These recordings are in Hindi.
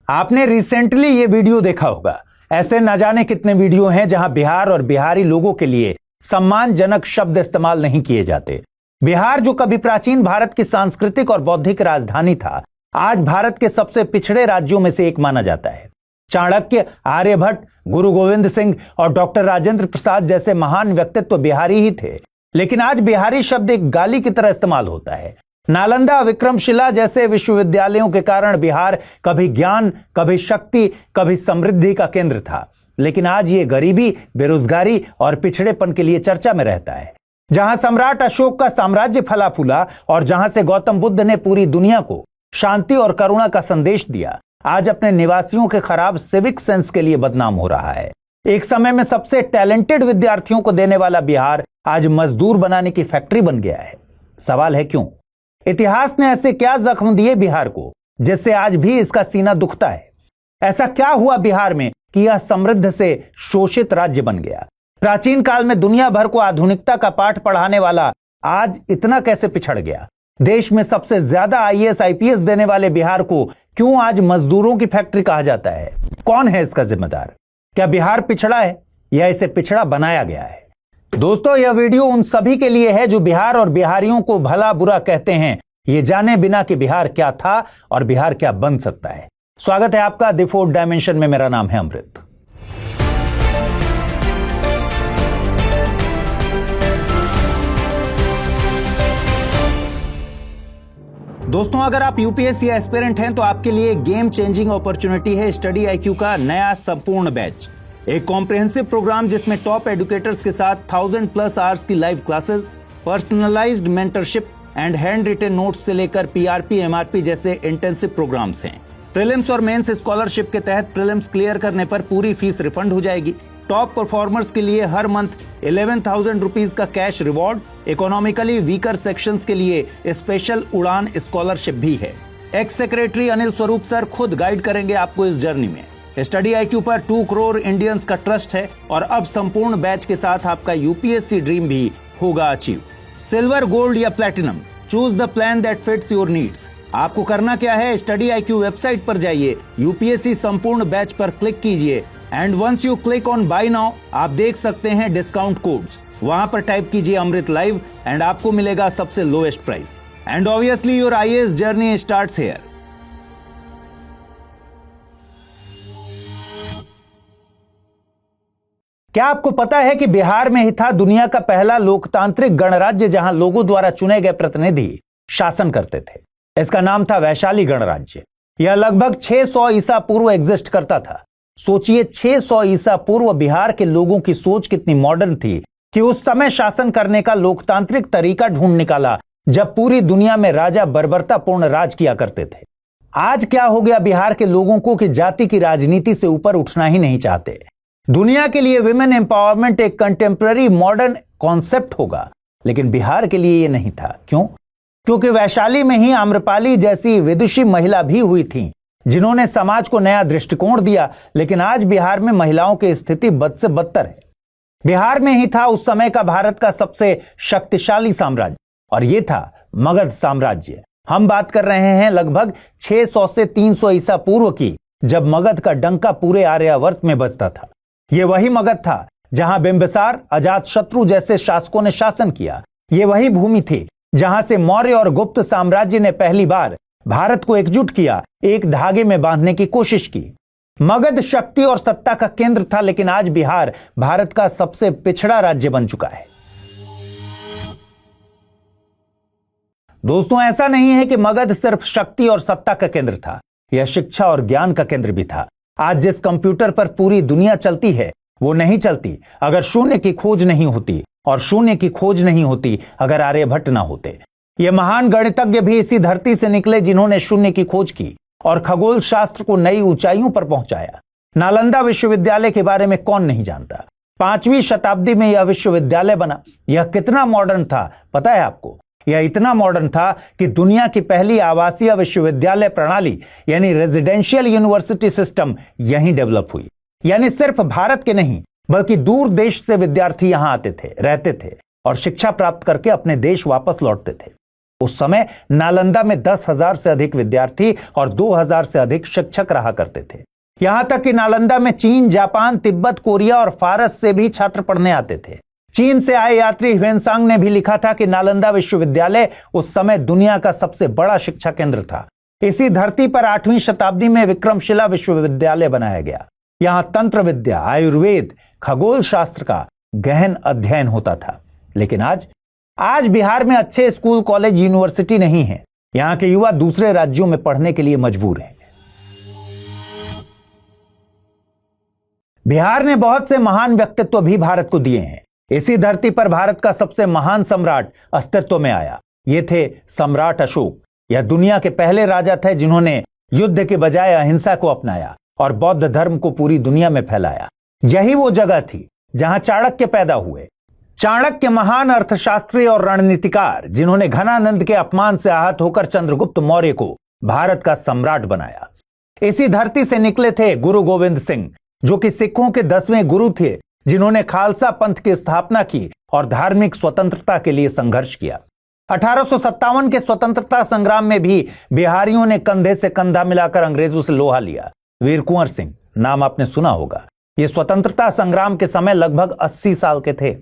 आपने रिसेंटली ये वीडियो देखा होगा। ऐसे न जाने कितने वीडियो हैं जहां बिहार और बिहारी लोगों के लिए सम्मानजनक शब्द इस्तेमाल नहीं किए जाते। बिहार जो कभी प्राचीन भारत की सांस्कृतिक और बौद्धिक राजधानी था, आज भारत के सबसे पिछड़े राज्यों में से एक माना जाता है। चाणक्य, आर्यभट्ट, गुरु गोविंद सिंह और डॉक्टर राजेंद्र प्रसाद जैसे महान व्यक्तित्व बिहारी ही थे, लेकिन आज बिहारी शब्द एक गाली की तरह इस्तेमाल होता है। नालंदा, विक्रमशिला जैसे विश्वविद्यालयों के कारण बिहार कभी ज्ञान, कभी शक्ति, कभी समृद्धि का केंद्र था, लेकिन आज ये गरीबी, बेरोजगारी और पिछड़ेपन के लिए चर्चा में रहता है। जहां सम्राट अशोक का साम्राज्य फला फूला और जहां से गौतम बुद्ध ने पूरी दुनिया को शांति और करुणा का संदेश दिया, आज अपने निवासियों के खराब सिविक सेंस के लिए बदनाम हो रहा है। एक समय में सबसे टैलेंटेड विद्यार्थियों को देने वाला बिहार आज मजदूर बनाने की फैक्ट्री बन गया है। सवाल है क्यों? इतिहास ने ऐसे क्या जख्म दिए बिहार को जिससे आज भी इसका सीना दुखता है? ऐसा क्या हुआ बिहार में कि यह समृद्ध से शोषित राज्य बन गया? प्राचीन काल में दुनिया भर को आधुनिकता का पाठ पढ़ाने वाला आज इतना कैसे पिछड़ गया? देश में सबसे ज्यादा आईएएस आईपीएस देने वाले बिहार को क्यों आज मजदूरों की फैक्ट्री कहा जाता है? कौन है इसका जिम्मेदार? क्या बिहार पिछड़ा है या इसे पिछड़ा बनाया गया है? दोस्तों, यह वीडियो उन सभी के लिए है जो बिहार और बिहारियों को भला बुरा कहते हैं, ये जाने बिना कि बिहार क्या था और बिहार क्या बन सकता है। स्वागत है आपका द फोर्थ डायमेंशन में। मेरा नाम है अमृत। दोस्तों, अगर आप यूपीएससी एस्पिरेंट हैं तो आपके लिए गेम चेंजिंग अपॉर्चुनिटी है स्टडी आईक्यू का नया संपूर्ण बैच। एक कॉम्प्रिहेंसिव प्रोग्राम जिसमें टॉप एडुकेटर्स के साथ 1000+ आवर्स की live classes, personalised mentorship and hand written notes से लेकर पीआरपी, एमआरपी जैसे इंटेंसिव प्रोग्राम्स हैं। प्रीलिम्स और मेंस स्कॉलरशिप के तहत प्रीलिम्स क्लियर करने पर पूरी फीस रिफंड हो जाएगी। टॉप परफॉर्मर्स के लिए हर मंथ 11,000 रुपीज का cash reward. Economically weaker sections के लिए स्पेशल उड़ान स्कॉलरशिप भी है। X secretary Anil Swarup sir खुद गाइड करेंगे आपको इस जर्नी में। स्टडी आईक्यू पर 2 करोड़ इंडियंस का ट्रस्ट है और अब संपूर्ण बैच के साथ आपका यूपीएससी ड्रीम भी होगा अचीव। सिल्वर, गोल्ड या platinum, choose the plan that fits your needs. आपको करना क्या है? स्टडी आईक्यू वेबसाइट पर जाइए, यूपीएससी संपूर्ण बैच पर क्लिक कीजिए and once you click on buy now, आप देख सकते हैं डिस्काउंट कोड्स। वहां पर टाइप कीजिए अमृत लाइव एंड आपको मिलेगा सबसे lowest price. And obviously your IAS journey starts here. क्या आपको पता है कि बिहार में ही था दुनिया का पहला लोकतांत्रिक गणराज्य जहां लोगों द्वारा चुने गए प्रतिनिधि शासन करते थे? इसका नाम था वैशाली गणराज्य। यह लगभग 600 ईसा पूर्व एग्जिस्ट करता था। सोचिए, 600 ईसा पूर्व बिहार के लोगों की सोच कितनी मॉडर्न थी कि उस समय शासन करने का लोकतांत्रिक तरीका ढूंढ निकाला जब पूरी दुनिया में राजा बर्बरतापूर्ण राज किया करते थे। आज क्या हो गया बिहार के लोगों को कि जाति की राजनीति से ऊपर उठना ही नहीं चाहते। दुनिया के लिए विमेन एम्पावरमेंट एक कंटेम्पररी मॉडर्न कॉन्सेप्ट होगा, लेकिन बिहार के लिए यह नहीं था। क्यों? क्योंकि वैशाली में ही आम्रपाली जैसी विदुषी महिला भी हुई थी जिन्होंने समाज को नया दृष्टिकोण दिया। लेकिन आज बिहार में महिलाओं की स्थिति बद से बदतर है। बिहार में ही था उस समय का भारत का सबसे शक्तिशाली साम्राज्य और यह था मगध साम्राज्य। हम बात कर रहे हैं लगभग 600 से 300 ईसा पूर्व की, जब मगध का डंका पूरे आर्यावर्त में बजता था। यह वही मगध था जहां बिंबिसार, अजातशत्रु जैसे शासकों ने शासन किया। यह वही भूमि थी जहां से मौर्य और गुप्त साम्राज्य ने पहली बार भारत को एकजुट किया, एक धागे में बांधने की कोशिश की। मगध शक्ति और सत्ता का केंद्र था, लेकिन आज बिहार भारत का सबसे पिछड़ा राज्य बन चुका है। दोस्तों, ऐसा नहीं है कि मगध सिर्फ शक्ति और सत्ता का केंद्र था, यह शिक्षा और ज्ञान का केंद्र भी था। आज जिस कंप्यूटर पर पूरी दुनिया चलती है वो नहीं चलती अगर शून्य की खोज नहीं होती, और शून्य की खोज नहीं होती अगर आर्यभट्ट ना होते। ये महान गणितज्ञ भी इसी धरती से निकले जिन्होंने शून्य की खोज की और खगोल शास्त्र को नई ऊंचाइयों पर पहुंचाया। नालंदा विश्वविद्यालय के बारे में कौन नहीं जानता? 5वीं शताब्दी में यह विश्वविद्यालय बना। यह कितना मॉडर्न था पता है आपको? यह इतना मॉडर्न था कि दुनिया की पहली आवासीय विश्वविद्यालय प्रणाली यानी रेजिडेंशियल यूनिवर्सिटी सिस्टम यहीं डेवलप हुई। यानी सिर्फ भारत के नहीं बल्कि दूर देश से विद्यार्थी यहां आते थे, रहते थे और शिक्षा प्राप्त करके अपने देश वापस लौटते थे। उस समय नालंदा में 10,000 से अधिक विद्यार्थी और 2,000 से अधिक शिक्षक रहा करते थे। यहां तक कि नालंदा में चीन, जापान, तिब्बत, कोरिया और फारस से भी छात्र पढ़ने आते थे। चीन से आए यात्री ह्वेनसांग ने भी लिखा था कि नालंदा विश्वविद्यालय उस समय दुनिया का सबसे बड़ा शिक्षा केंद्र था। इसी धरती पर 8वीं शताब्दी में विक्रमशिला विश्वविद्यालय बनाया गया। यहां तंत्र विद्या, आयुर्वेद, खगोल शास्त्र का गहन अध्ययन होता था। लेकिन आज बिहार में अच्छे स्कूल, कॉलेज, यूनिवर्सिटी नहीं है। यहां के युवा दूसरे राज्यों में पढ़ने के लिए मजबूर हैं। बिहार ने बहुत से महान व्यक्तित्व भी भारत को दिए हैं। इसी धरती पर भारत का सबसे महान सम्राट अस्तित्व में आया। ये थे सम्राट अशोक। यह दुनिया के पहले राजा थे जिन्होंने युद्ध के बजाय अहिंसा को अपनाया और बौद्ध धर्म को पूरी दुनिया में फैलाया। यही वो जगह थी जहां चाणक्य पैदा हुए। चाणक्य महान अर्थशास्त्री और रणनीतिकार, जिन्होंने घनानंद के अपमान से आहत होकर चंद्रगुप्त मौर्य को भारत का सम्राट बनाया। इसी धरती से निकले थे गुरु गोविंद सिंह, जो कि सिखों के 10वें गुरु थे, जिन्होंने खालसा पंथ की स्थापना की और धार्मिक स्वतंत्रता के लिए संघर्ष किया। 1857 के स्वतंत्रता संग्राम में भी बिहारियों ने कंधे से कंधा मिलाकर अंग्रेजों से लोहा लिया। वीर कुंवर सिंह नाम आपने सुना होगा। ये स्वतंत्रता संग्राम के समय लगभग 80 साल के थे,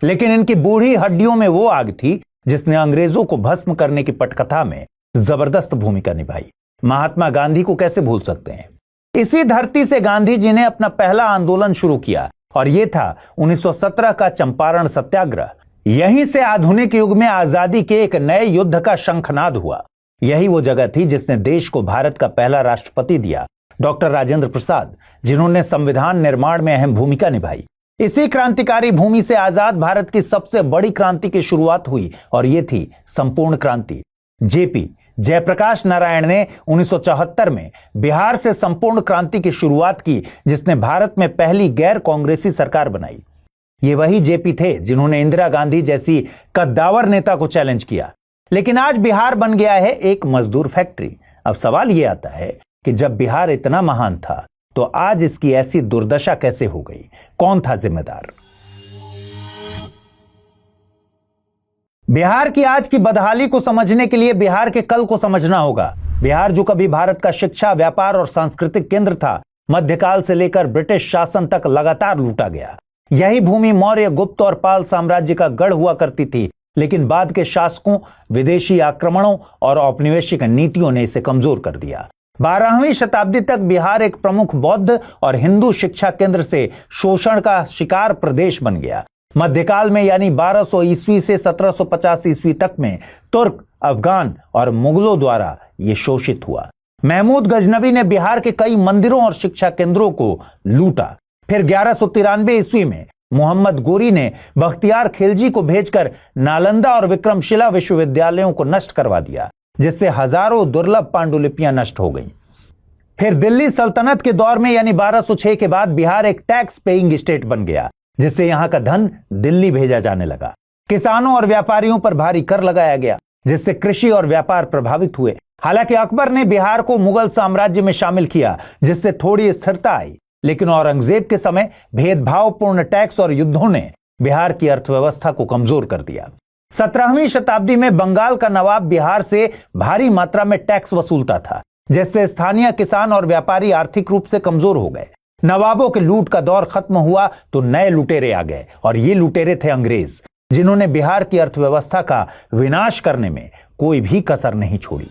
लेकिन इनकी बूढ़ी हड्डियों में वो आग थी जिसने अंग्रेजों को भस्म करने की पटकथा में जबरदस्त भूमिका निभाई। महात्मा गांधी को कैसे भूल सकते हैं। इसी धरती से गांधी जी ने अपना पहला आंदोलन शुरू किया और यह था 1917 का चंपारण सत्याग्रह। यहीं से आधुनिक युग में आजादी के एक नए युद्ध का शंखनाद हुआ। यही वो जगह थी जिसने देश को भारत का पहला राष्ट्रपति दिया, डॉक्टर राजेंद्र प्रसाद, जिन्होंने संविधान निर्माण में अहम भूमिका निभाई। इसी क्रांतिकारी भूमि से आजाद भारत की सबसे बड़ी क्रांति की शुरुआत हुई और यह थी संपूर्ण क्रांति। जेपी जयप्रकाश नारायण ने 1974 में बिहार से संपूर्ण क्रांति की शुरुआत की, जिसने भारत में पहली गैर कांग्रेसी सरकार बनाई। ये वही जेपी थे जिन्होंने इंदिरा गांधी जैसी कद्दावर नेता को चैलेंज किया। लेकिन आज बिहार बन गया है एक मजदूर फैक्ट्री। अब सवाल यह आता है कि जब बिहार इतना महान था तो आज इसकी ऐसी दुर्दशा कैसे हो गई? कौन था जिम्मेदार? बिहार की आज की बदहाली को समझने के लिए बिहार के कल को समझना होगा। बिहार जो कभी भारत का शिक्षा, व्यापार और सांस्कृतिक केंद्र था, मध्यकाल से लेकर ब्रिटिश शासन तक लगातार लूटा गया। यही भूमि मौर्य, गुप्त और पाल साम्राज्य का गढ़ हुआ करती थी, लेकिन बाद के शासकों, विदेशी आक्रमणों और औपनिवेशिक नीतियों ने इसे कमजोर कर दिया। 12वीं शताब्दी तक बिहार एक प्रमुख बौद्ध और हिंदू शिक्षा केंद्र से शोषण का शिकार प्रदेश बन गया। मध्यकाल में यानी 1200 ईस्वी से 1750 ईस्वी तक में तुर्क, अफगान और मुगलों द्वारा यह शोषित हुआ। महमूद गजनवी ने बिहार के कई मंदिरों और शिक्षा केंद्रों को लूटा। फिर 1193 ईस्वी में मोहम्मद गोरी ने बख्तियार खिलजी को भेजकर नालंदा और विक्रमशिला विश्वविद्यालयों को नष्ट करवा दिया, जिससे हजारों दुर्लभ पांडुलिपियां नष्ट हो गईं। फिर दिल्ली सल्तनत के दौर में यानी 1206 के बाद बिहार एक टैक्स पेइंग स्टेट बन गया, जिससे यहां का धन दिल्ली भेजा जाने लगा। किसानों और व्यापारियों पर भारी कर लगाया गया, जिससे कृषि और व्यापार प्रभावित हुए। हालांकि अकबर ने बिहार को मुगल साम्राज्य में शामिल किया, जिससे थोड़ी स्थिरता आई, लेकिन औरंगजेब के समय भेदभावपूर्ण टैक्स और युद्धों ने बिहार की अर्थव्यवस्था को कमजोर कर दिया। 17वीं शताब्दी में बंगाल का नवाब बिहार से भारी मात्रा में टैक्स वसूलता था, जिससे स्थानीय किसान और व्यापारी आर्थिक रूप से कमजोर हो गए। नवाबों के लूट का दौर खत्म हुआ तो नए लुटेरे आ गए, और ये लुटेरे थे अंग्रेज, जिन्होंने बिहार की अर्थव्यवस्था का विनाश करने में कोई भी कसर नहीं छोड़ी।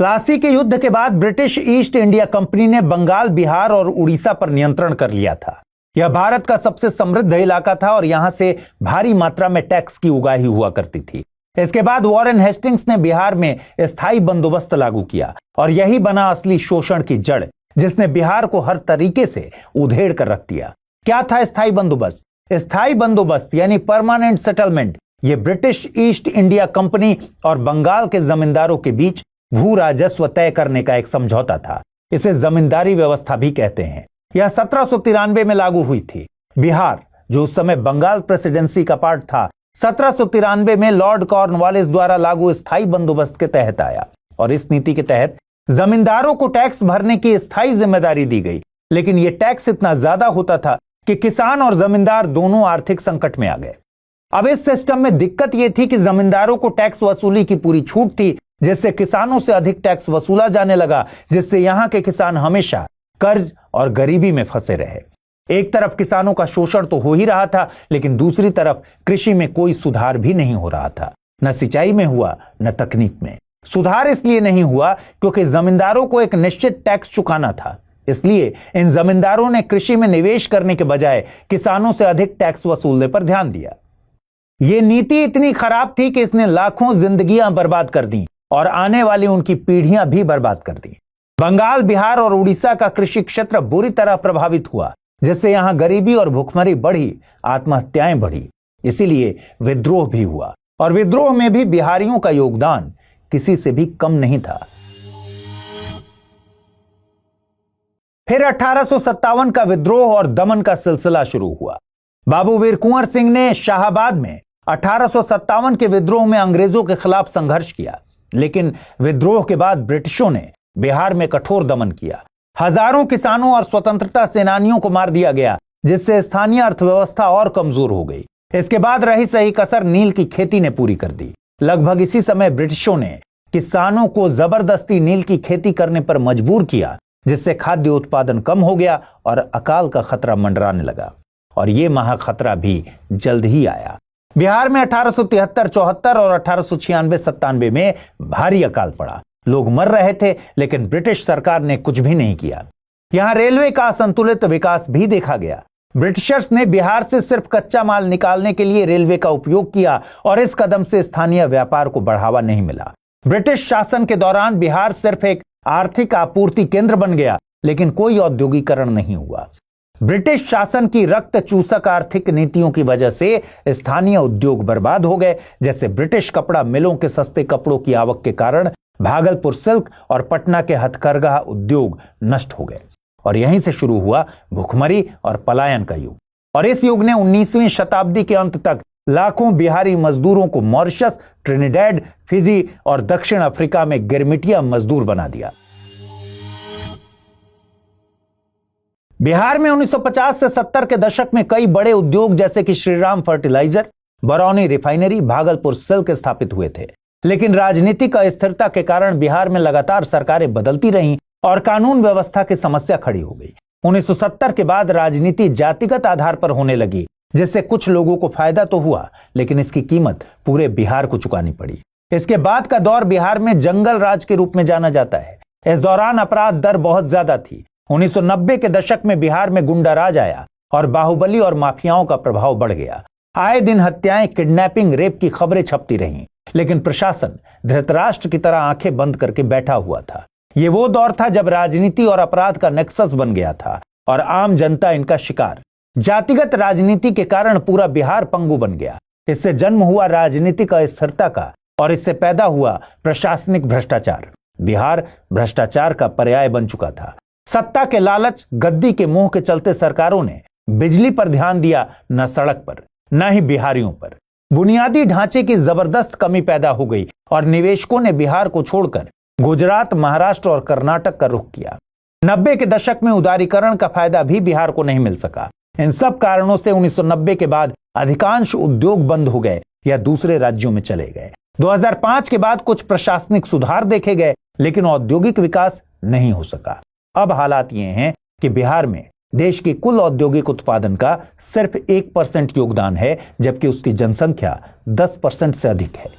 प्लासी के युद्ध के बाद ब्रिटिश ईस्ट इंडिया कंपनी ने बंगाल, बिहार और उड़ीसा पर नियंत्रण कर लिया था। यह भारत का सबसे समृद्ध इलाका था और यहां से भारी मात्रा में टैक्स की उगाही हुआ करती थी। इसके बाद वॉरेन हेस्टिंग्स ने बिहार में स्थायी बंदोबस्त लागू किया, और यही बना असली शोषण की जड़, जिसने बिहार को हर तरीके से उधेड़ कर रख दिया। क्या था स्थायी बंदोबस्त? स्थायी बंदोबस्त यानी परमानेंट सेटलमेंट, यह ब्रिटिश ईस्ट इंडिया कंपनी और बंगाल के जमींदारों के बीच भू राजस्व तय करने का एक समझौता था। इसे जमींदारी व्यवस्था भी कहते हैं। यह 1793 में लागू हुई थी। बिहार, जो उस समय बंगाल प्रेसिडेंसी का पार्ट था, 1793 में लॉर्ड कॉर्नवालिस द्वारा लागू स्थायी बंदोबस्त के तहत आया, और इस नीति के तहत जमींदारों को टैक्स भरने की स्थायी जिम्मेदारी दी गई। लेकिन यह टैक्स इतना ज्यादा होता था कि किसान और जमींदार दोनों आर्थिक संकट में आ गए। अब इस सिस्टम में दिक्कत यह थी कि जमींदारों को टैक्स वसूली की पूरी छूट थी, जिससे किसानों से अधिक टैक्स वसूला जाने लगा, जिससे यहां के किसान हमेशा कर्ज और गरीबी में फंसे रहे। एक तरफ किसानों का शोषण तो हो ही रहा था, लेकिन दूसरी तरफ कृषि में कोई सुधार भी नहीं हो रहा था। न सिंचाई में हुआ, न तकनीक में। सुधार इसलिए नहीं हुआ क्योंकि जमींदारों को एक निश्चित टैक्स चुकाना था। इसलिए इन जमींदारों ने कृषि में निवेश करने के बजाय किसानों से अधिक टैक्स वसूलने पर ध्यान दिया। यह नीति इतनी खराब थी कि इसने लाखों जिंदगियां बर्बाद कर दी और आने वाली उनकी पीढ़ियां भी बर्बाद कर दी। बंगाल, बिहार और उड़ीसा का कृषि क्षेत्र बुरी तरह प्रभावित हुआ, जिससे यहां गरीबी और भुखमरी बढ़ी, आत्महत्याएं बढ़ी। इसीलिए विद्रोह भी हुआ और विद्रोह में भी बिहारियों का योगदान किसी से भी कम नहीं था। फिर 1857 का विद्रोह और दमन का सिलसिला शुरू हुआ। बाबू वीर कुंवर सिंह ने शाहाबाद में 1857 के विद्रोह में अंग्रेजों के खिलाफ संघर्ष किया, लेकिन विद्रोह के बाद ब्रिटिशों ने बिहार में कठोर दमन किया। हजारों किसानों और स्वतंत्रता सेनानियों को मार दिया गया, जिससे स्थानीय अर्थव्यवस्था और कमजोर हो गई। इसके बाद रही सही कसर नील की खेती ने पूरी कर दी। लगभग इसी समय ब्रिटिशों ने किसानों को जबरदस्ती नील की खेती करने पर मजबूर किया, जिससे खाद्य उत्पादन कम हो गया और अकाल का खतरा मंडराने लगा। और यह महाखतरा भी जल्द ही आया। बिहार में 1873-74 और 1896-97 में भारी अकाल पड़ा। लोग मर रहे थे, लेकिन ब्रिटिश सरकार ने कुछ भी नहीं किया। यहां रेलवे का असंतुलित विकास भी देखा गया। ब्रिटिशर्स ने बिहार से सिर्फ कच्चा माल निकालने के लिए रेलवे का उपयोग किया और इस कदम से स्थानीय व्यापार को बढ़ावा नहीं मिला। ब्रिटिश शासन के दौरान बिहार सिर्फ एक आर्थिक आपूर्ति केंद्र बन गया, लेकिन कोई औद्योगिकरण नहीं हुआ। ब्रिटिश शासन की रक्त चूसक आर्थिक नीतियों की वजह से स्थानीय उद्योग बर्बाद हो गए। जैसे ब्रिटिश कपड़ा मिलों के सस्ते कपड़ों की आवक के कारण भागलपुर सिल्क और पटना के हथकरघा उद्योग नष्ट हो गए और यहीं से शुरू हुआ भुखमरी और पलायन का युग। और इस युग ने 19वीं शताब्दी के अंत तक लाखों बिहारी मजदूरों को मॉरिशस, ट्रिनिडैड, फिजी और दक्षिण अफ्रीका में गिरमिटिया मजदूर बना दिया। बिहार में 1950 से 70 के दशक में कई बड़े उद्योग जैसे कि Shriram fertiliser, Barauni refinery, Bhagalpur silk स्थापित हुए थे। लेकिन राजनीतिक अस्थिरता के कारण बिहार में लगातार सरकारें बदलती रहीं और कानून व्यवस्था की समस्या खड़ी हो गई। 1970 के बाद राजनीति जातिगत आधार पर होने लगी, जिससे कुछ लोगों को फायदा तो हुआ, लेकिन इसकी कीमत पूरे बिहार को चुकानी पड़ी। इसके बाद का दौर बिहार में जंगल राज के रूप में जाना जाता है। इस दौरान अपराध दर बहुत ज्यादा थी। 1990 के दशक में बिहार में गुंडा राज आया और बाहुबली और माफियाओं का प्रभाव बढ़ गया। आए दिन हत्याएं, किडनैपिंग, रेप की खबरें छपती रहीं, लेकिन प्रशासन धृतराष्ट्र की तरह आंखें बंद करके बैठा हुआ था। ये वो दौर था जब राजनीति और अपराध का नेक्सस बन गया था और आम जनता इनका शिकार। जातिगत राजनीति के कारण पूरा बिहार पंगु बन गया। इससे जन्म हुआ राजनीतिक अस्थिरता का और इससे पैदा हुआ प्रशासनिक भ्रष्टाचार। बिहार भ्रष्टाचार का पर्याय बन चुका था। सत्ता के लालच, गद्दी के मोह के चलते सरकारों ने बिजली पर ध्यान दिया, न सड़क पर, न ही बिहारियों पर। बुनियादी ढांचे की जबरदस्त कमी पैदा हो गई और निवेशकों ने बिहार को छोड़कर गुजरात, महाराष्ट्र और कर्नाटक का रुख किया। 90 के दशक में उदारीकरण का फायदा भी बिहार को नहीं मिल सका। इन सब कारणों से 1990 के बाद अधिकांश उद्योग बंद हो गए या दूसरे राज्यों में चले गए। 2005 के बाद कुछ प्रशासनिक सुधार देखे गए, लेकिन औद्योगिक विकास नहीं हो सका। अब हालात ये हैं कि बिहार में देश के कुल औद्योगिक उत्पादन का सिर्फ 1% योगदान है, जबकि उसकी जनसंख्या 10% से अधिक है।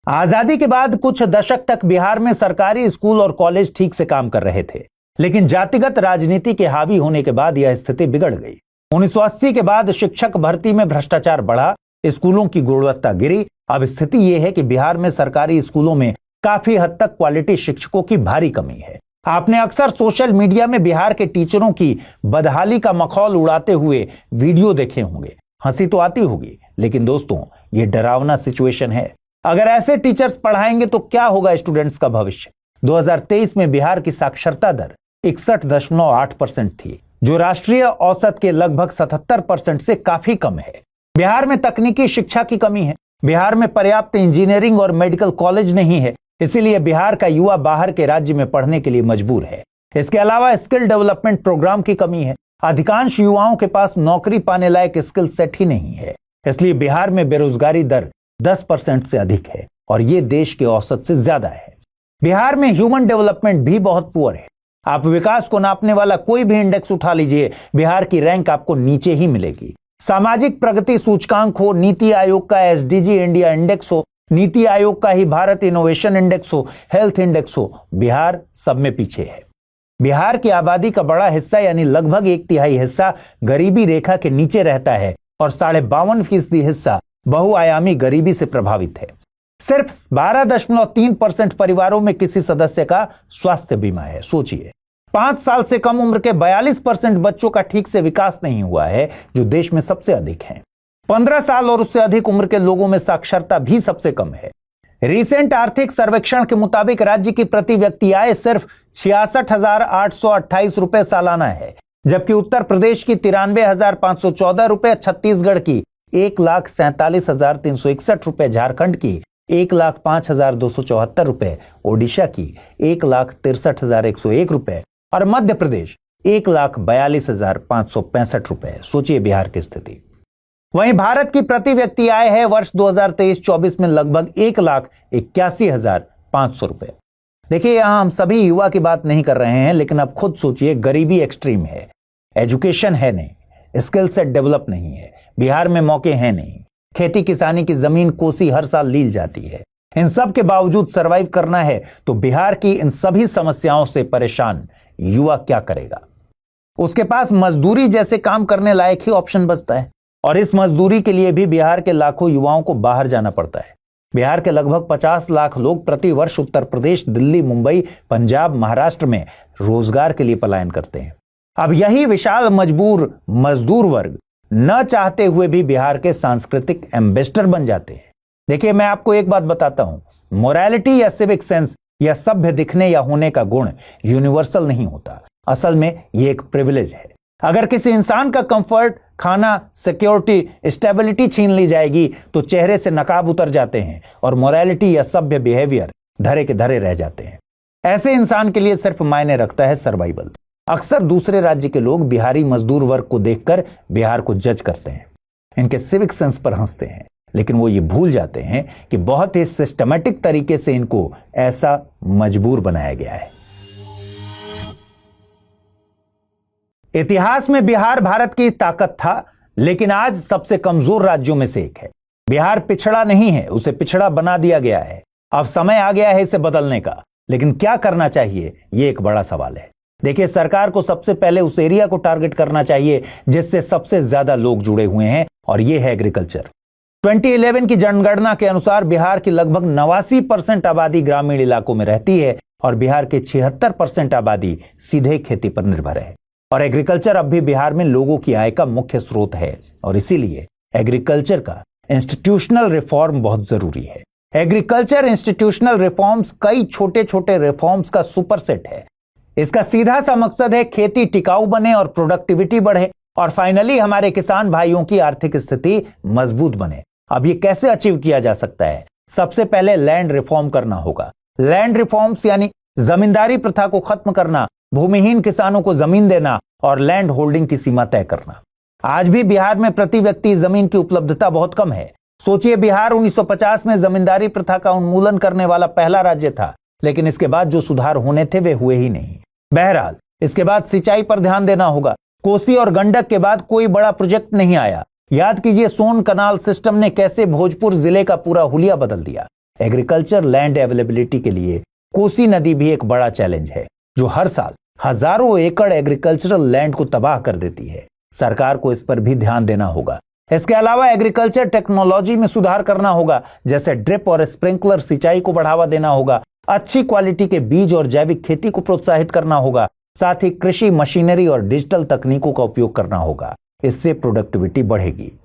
आजादी के बाद कुछ दशक तक बिहार में सरकारी स्कूल और कॉलेज ठीक से काम कर रहे थे, लेकिन जातिगत राजनीति के हावी होने के बाद यह स्थिति बिगड़ गई। 1980 के बाद शिक्षक भर्ती में भ्रष्टाचार बढ़ा, स्कूलों की गुणवत्ता गिरी। अब स्थिति यह है कि बिहार में सरकारी स्कूलों में काफी हद तक क्वालिटी शिक्षकों की भारी कमी है। आपने अक्सर सोशल मीडिया में बिहार के टीचरों की बदहाली का मखौल उड़ाते हुए वीडियो देखे होंगे। हंसी तो आती होगी, लेकिन दोस्तों ये डरावना सिचुएशन है। अगर ऐसे टीचर्स पढ़ाएंगे तो क्या होगा स्टूडेंट्स का भविष्य। 2023 में बिहार की साक्षरता दर 61.8% थी, जो राष्ट्रीय औसत के लगभग 77% से काफी कम है। बिहार में तकनीकी शिक्षा की कमी है। बिहार में पर्याप्त इंजीनियरिंग और मेडिकल कॉलेज नहीं है, इसीलिए बिहार का युवा बाहर के राज्य में पढ़ने के लिए मजबूर है। इसके अलावा स्किल डेवलपमेंट प्रोग्राम की कमी है। अधिकांश युवाओं के पास नौकरी पाने लायक स्किल सेट ही नहीं है। इसलिए बिहार में बेरोजगारी दर 10% से अधिक है और ये देश के औसत से ज्यादा है। बिहार में ह्यूमन डेवलपमेंट भी बहुत पुअर है। आप विकास को नापने वाला कोई भी इंडेक्स उठा लीजिए, बिहार की रैंक आपको नीचे ही मिलेगी। सामाजिक प्रगति सूचकांक हो, नीति आयोग का एसडीजी इंडिया इंडेक्स हो, नीति आयोग का ही भारत इनोवेशन इंडेक्स हो, हेल्थ इंडेक्स हो, बिहार सब में पीछे है। बिहार की आबादी का बड़ा हिस्सा यानी लगभग 1/3 हिस्सा गरीबी रेखा के नीचे रहता है और 52.5% हिस्सा बहुआयामी गरीबी से प्रभावित है। सिर्फ 12.3% परिवारों में किसी सदस्य का स्वास्थ्य बीमा है। सोचिए, 5 साल से कम उम्र के 42% बच्चों का ठीक से विकास नहीं हुआ है, जो देश में सबसे अधिक है। 15 साल और उससे अधिक उम्र के लोगों में साक्षरता भी सबसे कम है। रिसेंट आर्थिक सर्वेक्षण के मुताबिक राज्य की प्रति व्यक्ति आय सिर्फ 66,828 रुपए सालाना है, जबकि उत्तर प्रदेश की 93,514 रुपए, छत्तीसगढ़ की 1,47,361 रुपए, झारखंड की 1,05,274 रुपए, ओडिशा की 1,63,101 रुपए और मध्य प्रदेश 1,42,565 रुपए। सोचिए बिहार की स्थिति। वहीं भारत की प्रति व्यक्ति आय है वर्ष 2023-24 में लगभग 1,81,500 रुपए। देखिए, यहां हम सभी युवा की बात नहीं कर रहे हैं, लेकिन अब खुद सोचिए, गरीबी एक्सट्रीम है, एजुकेशन है नहीं, स्किल सेट डेवलप नहीं है, बिहार में मौके हैं नहीं, खेती किसानी की जमीन कोसी हर साल लील जाती है। इन सब के बावजूद सरवाइव करना है तो बिहार की इन सभी समस्याओं से परेशान युवा क्या करेगा? उसके पास मजदूरी जैसे काम करने लायक ही ऑप्शन बचता है और इस मजदूरी के लिए भी बिहार के लाखों युवाओं को बाहर जाना पड़ता है। बिहार के लगभग 50 लाख लोग प्रति वर्ष उत्तर प्रदेश, दिल्ली, मुंबई, पंजाब, महाराष्ट्र में रोजगार के लिए पलायन करते हैं। अब यही विशाल मजबूर मजदूर वर्ग न चाहते हुए भी बिहार के सांस्कृतिक एम्बेसडर बन जाते हैं। देखिए, मैं आपको एक बात बताता हूं, मोरालिटी या सिविक सेंस या सभ्य दिखने या होने का गुण यूनिवर्सल नहीं होता। असल में ये एक प्रिविलेज है। अगर किसी इंसान का कंफर्ट, खाना, सिक्योरिटी, स्टेबिलिटी छीन ली जाएगी तो चेहरे से नकाब उतर जाते हैं और मोरालिटी या सभ्य बिहेवियर धरे के धरे रह जाते हैं। ऐसे इंसान के लिए सिर्फ मायने रखता है सर्वाइवल। अक्सर दूसरे राज्य के लोग बिहारी मजदूर वर्ग को देखकर बिहार को जज करते हैं, इनके सिविक सेंस पर हंसते हैं, लेकिन वो ये भूल जाते हैं कि बहुत ही सिस्टमैटिक तरीके से इनको ऐसा मजबूर बनाया गया है। इतिहास में बिहार भारत की ताकत था, लेकिन आज सबसे कमजोर राज्यों में से एक है। बिहार पिछड़ा नहीं है, उसे पिछड़ा बना दिया गया है। अब समय आ गया है इसे बदलने का, लेकिन क्या करना चाहिए, ये एक बड़ा सवाल है। देखिए, सरकार को सबसे पहले उस एरिया को टारगेट करना चाहिए जिससे सबसे ज्यादा लोग जुड़े हुए हैं, और ये है एग्रीकल्चर। 2011 की जनगणना के अनुसार बिहार की लगभग 89% आबादी ग्रामीण इलाकों में रहती है और बिहार की 76% आबादी सीधे खेती पर निर्भर है। और एग्रीकल्चर अब भी बिहार में लोगों की आय का मुख्य स्रोत है और इसीलिए एग्रीकल्चर का इंस्टीट्यूशनल रिफॉर्म बहुत जरूरी है। एग्रीकल्चर इंस्टीट्यूशनल रिफॉर्म्स कई छोटे छोटे रिफॉर्म्स का सुपरसेट है। इसका सीधा सा मकसद है खेती टिकाऊ बने और प्रोडक्टिविटी बढ़े और फाइनली हमारे किसान भाइयों की आर्थिक स्थिति मजबूत बने। अब ये कैसे अचीव किया जा सकता है? सबसे पहले लैंड रिफॉर्म करना होगा। लैंड रिफॉर्म्स यानी जमींदारी प्रथा को खत्म करना, भूमिहीन किसानों को जमीन देना और लैंड होल्डिंग की सीमा तय करना। आज भी बिहार में प्रति व्यक्ति जमीन की उपलब्धता बहुत कम है। सोचिए, बिहार 1950 में जमींदारी प्रथा का उन्मूलन करने वाला पहला राज्य था, लेकिन इसके बाद जो सुधार होने थे वे हुए ही नहीं। बहरहाल, इसके बाद सिंचाई पर ध्यान देना होगा। कोसी और गंडक के बाद कोई बड़ा प्रोजेक्ट नहीं आया। याद कीजिए, सोन कनाल सिस्टम ने कैसे भोजपुर जिले का पूरा हुलिया बदल दिया। एग्रीकल्चर लैंड अवेलेबिलिटी के लिए कोसी नदी भी एक बड़ा चैलेंज है, जो हर साल हजारों एकड़ एग्रीकल्चरल लैंड को तबाह कर देती है। सरकार को इस पर भी ध्यान देना होगा। इसके अलावा एग्रीकल्चर टेक्नोलॉजी में सुधार करना होगा, जैसे ड्रिप और स्प्रिंकलर सिंचाई को बढ़ावा देना होगा। अच्छी क्वालिटी के बीज और जैविक खेती को प्रोत्साहित करना होगा। साथ ही कृषि मशीनरी और डिजिटल तकनीकों का उपयोग करना होगा। इससे प्रोडक्टिविटी बढ़ेगी।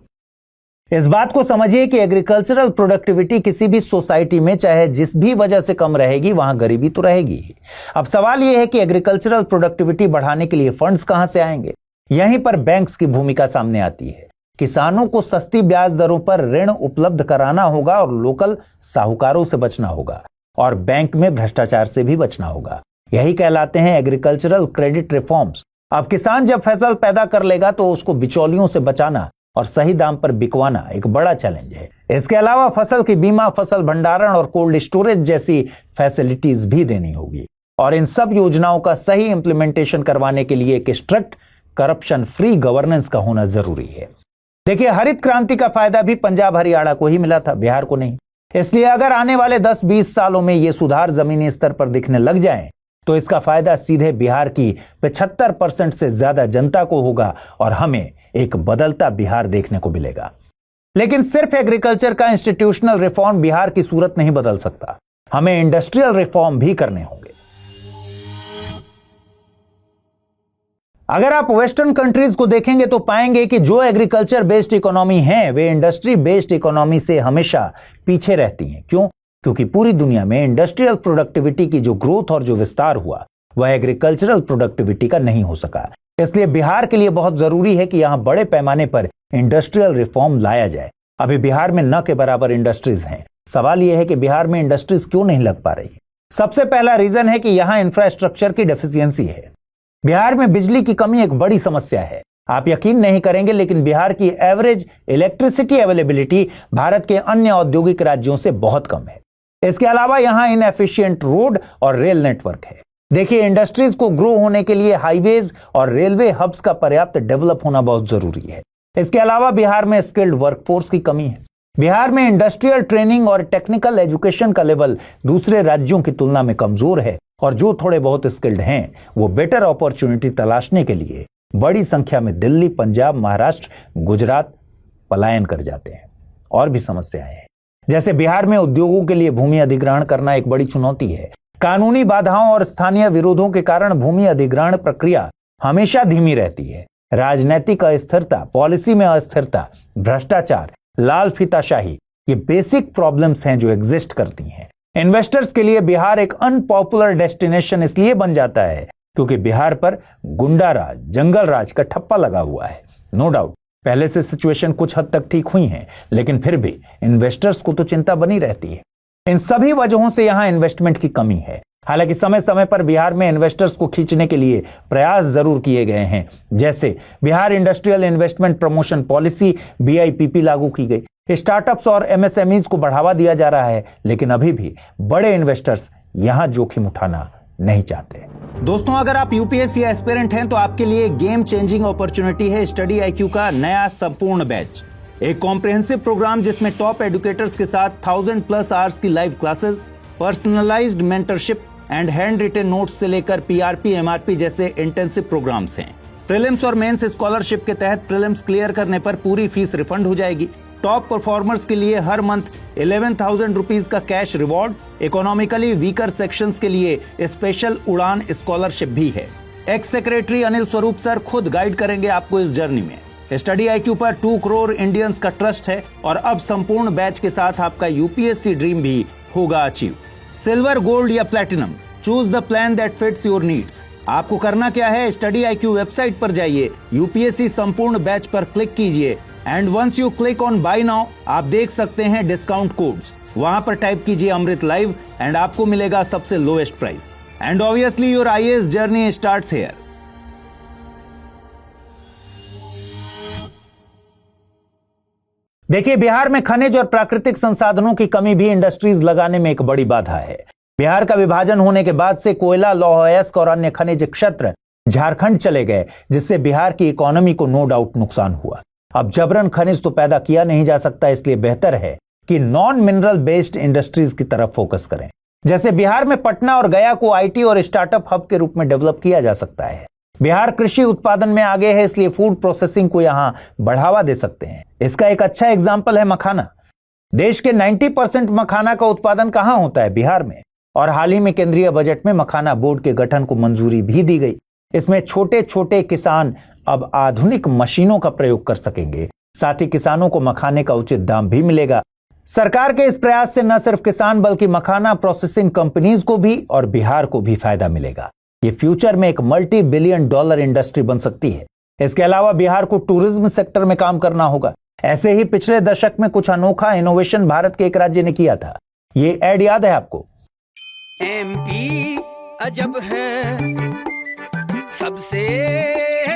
इस बात को समझिए कि एग्रीकल्चरल प्रोडक्टिविटी किसी भी सोसाइटी में चाहे जिस भी वजह से कम रहेगी, वहां गरीबी तो रहेगी। अब सवाल यह है कि एग्रीकल्चरल प्रोडक्टिविटी बढ़ाने के लिए फंड्स कहां से आएंगे? यहीं पर बैंक्स की भूमिका सामने आती है। किसानों को सस्ती ब्याज दरों पर ऋण उपलब्ध कराना होगा और लोकल साहूकारों से बचना होगा और बैंक में भ्रष्टाचार से भी बचना होगा। यही कहलाते हैं एग्रीकल्चरल क्रेडिट रिफॉर्म्स। अब किसान जब फसल पैदा कर लेगा तो उसको बिचौलियों से बचाना और सही दाम पर बिकवाना एक बड़ा चैलेंज है। इसके अलावा फसल की बीमा, फसल भंडारण और कोल्ड स्टोरेज जैसी फैसिलिटीज भी देनी होगी और इन सब योजनाओं का सही इंप्लीमेंटेशन करवाने के लिए एक स्ट्रिक्ट करप्शन फ्री गवर्नेंस का होना जरूरी है। देखिए, हरित क्रांति का फायदा भी पंजाब हरियाणा को ही मिला था, बिहार को नहीं। इसलिए अगर आने वाले 10-20 सालों में ये सुधार जमीनी स्तर पर दिखने लग जाएं, तो इसका फायदा सीधे बिहार की 75% से ज्यादा जनता को होगा और हमें एक बदलता बिहार देखने को मिलेगा। लेकिन सिर्फ एग्रीकल्चर का इंस्टीट्यूशनल रिफॉर्म बिहार की सूरत नहीं बदल सकता, हमें इंडस्ट्रियल रिफॉर्म भी करने होंगे। अगर आप वेस्टर्न कंट्रीज को देखेंगे तो पाएंगे कि जो एग्रीकल्चर बेस्ड इकोनॉमी है वे इंडस्ट्री बेस्ड इकोनॉमी से हमेशा पीछे रहती हैं। क्यों? क्योंकि पूरी दुनिया में इंडस्ट्रियल प्रोडक्टिविटी की जो ग्रोथ और जो विस्तार हुआ वह एग्रीकल्चरल प्रोडक्टिविटी का नहीं हो सका। इसलिए बिहार के लिए बहुत जरूरी है कि यहां बड़े पैमाने पर इंडस्ट्रियल रिफॉर्म लाया जाए। अभी बिहार में न के बराबर इंडस्ट्रीज हैं। सवाल यह है कि बिहार में इंडस्ट्रीज क्यों नहीं लग पा रही? सबसे पहला रीजन है कि यहां इंफ्रास्ट्रक्चर की डेफिशिएंसी है। बिहार में बिजली की कमी एक बड़ी समस्या है। आप यकीन नहीं करेंगे, लेकिन बिहार की एवरेज इलेक्ट्रिसिटी अवेलेबिलिटी भारत के अन्य औद्योगिक राज्यों से बहुत कम है। इसके अलावा यहां इनएफिशिएंट रोड और रेल नेटवर्क है। देखिए, इंडस्ट्रीज को ग्रो होने के लिए हाईवेज और रेलवे हब्स का पर्याप्त डेवलप होना बहुत जरूरी है। इसके अलावा बिहार में स्किल्ड वर्कफोर्स की कमी है। बिहार में इंडस्ट्रियल ट्रेनिंग और टेक्निकल एजुकेशन का लेवल दूसरे राज्यों की तुलना में कमजोर है और जो थोड़े बहुत स्किल्ड हैं वो बेटर अपॉर्चुनिटी तलाशने के लिए बड़ी संख्या में दिल्ली, पंजाब, महाराष्ट्र, गुजरात पलायन कर जाते हैं। और भी समस्याएं हैं, जैसे बिहार में उद्योगों के लिए भूमि अधिग्रहण करना एक बड़ी चुनौती है। कानूनी बाधाओं और स्थानीय विरोधों के कारण भूमि अधिग्रहण प्रक्रिया हमेशा धीमी रहती है। राजनीतिक अस्थिरता, पॉलिसी में अस्थिरता, भ्रष्टाचार, लाल फीताशाही, ये बेसिक प्रॉब्लम्स हैं जो एग्जिस्ट करती हैं। इन्वेस्टर्स के लिए बिहार एक अनपॉपुलर डेस्टिनेशन इसलिए बन जाता है क्योंकि बिहार पर गुंडा राज, जंगल राज का ठप्पा लगा हुआ है। नो डाउट पहले से सिचुएशन कुछ हद तक ठीक हुई है, लेकिन फिर भी इन्वेस्टर्स को तो चिंता बनी रहती है। इन सभी वजहों से यहां इन्वेस्टमेंट की कमी है। हालांकि समय समय पर बिहार में इन्वेस्टर्स को खींचने के लिए प्रयास जरूर किए गए हैं, जैसे Bihar industrial investment promotion policy BIPP लागू की गई। स्टार्टअप्स और MSMEs को बढ़ावा दिया जा रहा है, लेकिन अभी भी बड़े इन्वेस्टर्स यहां जोखिम उठाना नहीं चाहते। दोस्तों, अगर आप UPSC एस्पिरेंट हैं तो आपके लिए गेम चेंजिंग अपॉर्चुनिटी है स्टडी IQ का नया संपूर्ण बैच। एक कॉम्प्रिहेंसिव प्रोग्राम जिसमें टॉप एडुकेटर्स के साथ 1000+ आवर्स की live classes, personalised mentorship and hand written notes से लेकर PRP, MRP जैसे इंटेंसिव प्रोग्राम्स हैं। प्रीलिम्स और मेंस स्कॉलरशिप के तहत प्रीलिम्स क्लियर करने पर पूरी फीस रिफंड हो जाएगी। टॉप परफॉर्मर्स के लिए हर मंथ 11,000 रुपीज का cash reward, economically weaker sections के लिए स्पेशल उड़ान स्कॉलरशिप भी है। X secretary Anil Swarup sir खुद गाइड करेंगे आपको इस जर्नी में। स्टडी IQ पर 2 करोड़ इंडियंस का ट्रस्ट है और अब संपूर्ण बैच के साथ आपका UPSC ड्रीम भी होगा अचीव। सिल्वर, गोल्ड या platinum, choose the plan that fits your needs. आपको करना क्या है? स्टडी IQ वेबसाइट पर जाइए, UPSC संपूर्ण बैच पर क्लिक कीजिए and once you click on buy now आप देख सकते हैं डिस्काउंट कोड्स। वहां पर टाइप कीजिए अमृत लाइव एंड आपको मिलेगा सबसे lowest price. And obviously your IAS journey starts here. देखिए, बिहार में खनिज और प्राकृतिक संसाधनों की कमी भी इंडस्ट्रीज लगाने में एक बड़ी बाधा है। बिहार का विभाजन होने के बाद से कोयला, लौह अयस्क और अन्य खनिज क्षेत्र झारखंड चले गए, जिससे बिहार की इकोनॉमी को नो डाउट नुकसान हुआ। अब जबरन खनिज तो पैदा किया नहीं जा सकता, इसलिए बेहतर है कि नॉन मिनरल बेस्ड इंडस्ट्रीज की तरफ फोकस करें। जैसे बिहार में पटना और गया को IT और स्टार्टअप हब के रूप में डेवलप किया जा सकता है। बिहार कृषि उत्पादन में आगे है, इसलिए फूड प्रोसेसिंग को यहां बढ़ावा दे सकते हैं। इसका एक अच्छा एग्जाम्पल है मखाना। देश के 90% मखाना का उत्पादन कहां होता है? बिहार में। और हाल ही में केंद्रीय बजट में मखाना बोर्ड के गठन को मंजूरी भी दी गई। इसमें छोटे छोटे किसान अब आधुनिक मशीनों का प्रयोग कर सकेंगे, साथ ही किसानों को मखाने का उचित दाम भी मिलेगा। सरकार के इस प्रयास से न सिर्फ किसान बल्कि मखाना प्रोसेसिंग कंपनीज को भी और बिहार को भी फायदा मिलेगा। ये फ्यूचर में एक $multi-billion इंडस्ट्री बन सकती है। इसके अलावा बिहार को टूरिज्म सेक्टर में काम करना होगा। ऐसे ही पिछले दशक में कुछ अनोखा इनोवेशन भारत के एक राज्य ने किया था। ये ऐड याद है आपको? MP अजब है, सबसे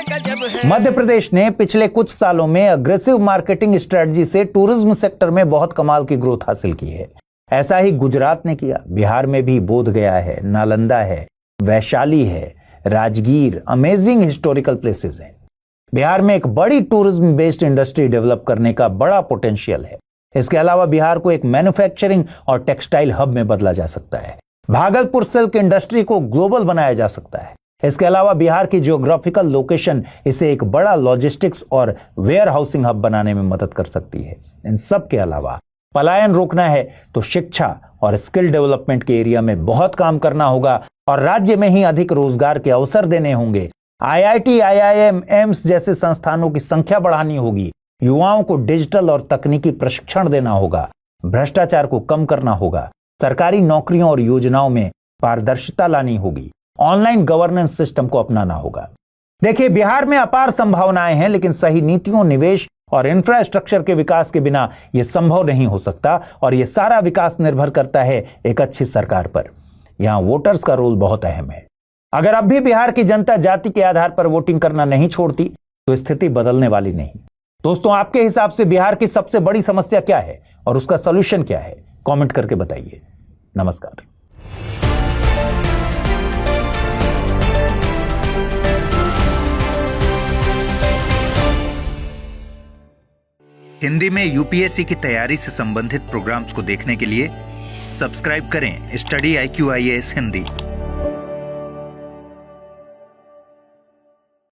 गजब है। मध्य प्रदेश ने पिछले कुछ सालों में अग्रेसिव मार्केटिंग स्ट्रेटजी से टूरिज्म सेक्टर में बहुत कमाल की ग्रोथ हासिल की है। ऐसा ही गुजरात ने किया। बिहार में भी बोध गया है, नालंदा है, वैशाली है, राजगीर, अमेजिंग हिस्टोरिकल प्लेसेस हैं। बिहार में एक बड़ी टूरिज्म बेस्ड इंडस्ट्री डेवलप करने का बड़ा पोटेंशियल है। इसके अलावा बिहार को एक मैन्युफैक्चरिंग और टेक्सटाइल हब में बदला जा सकता है। भागलपुर सिल्क इंडस्ट्री को ग्लोबल बनाया जा सकता है। इसके अलावा बिहार की जियोग्राफिकल लोकेशन इसे एक बड़ा लॉजिस्टिक्स और वेयर हाउसिंग हब बनाने में मदद कर सकती है। इन सब के अलावा पलायन रोकना है तो शिक्षा और स्किल डेवलपमेंट के एरिया में बहुत काम करना होगा और राज्य में ही अधिक रोजगार के अवसर देने होंगे। IIT, IIM, एम्स जैसे संस्थानों की संख्या बढ़ानी होगी। युवाओं को डिजिटल और तकनीकी प्रशिक्षण देना होगा। भ्रष्टाचार को कम करना होगा। सरकारी नौकरियों और योजनाओं में पारदर्शिता लानी होगी। ऑनलाइन गवर्नेंस सिस्टम को अपनाना होगा। देखिए, बिहार में अपार संभावनाएं हैं, लेकिन सही नीतियों, निवेश और इंफ्रास्ट्रक्चर के विकास के बिना यह संभव नहीं हो सकता और यह सारा विकास निर्भर करता है एक अच्छी सरकार पर। यहां वोटर्स का रोल बहुत अहम है। अगर अब भी बिहार की जनता जाति के आधार पर वोटिंग करना नहीं छोड़ती तो स्थिति बदलने वाली नहीं। दोस्तों, आपके हिसाब से बिहार की सबसे बड़ी समस्या क्या है और उसका सॉल्यूशन क्या है? कमेंट करके बताइए। नमस्कार। हिंदी में यूपीएससी की तैयारी से संबंधित प्रोग्राम्स को देखने के लिए सब्सक्राइब करें स्टडी IQ IAS हिंदी।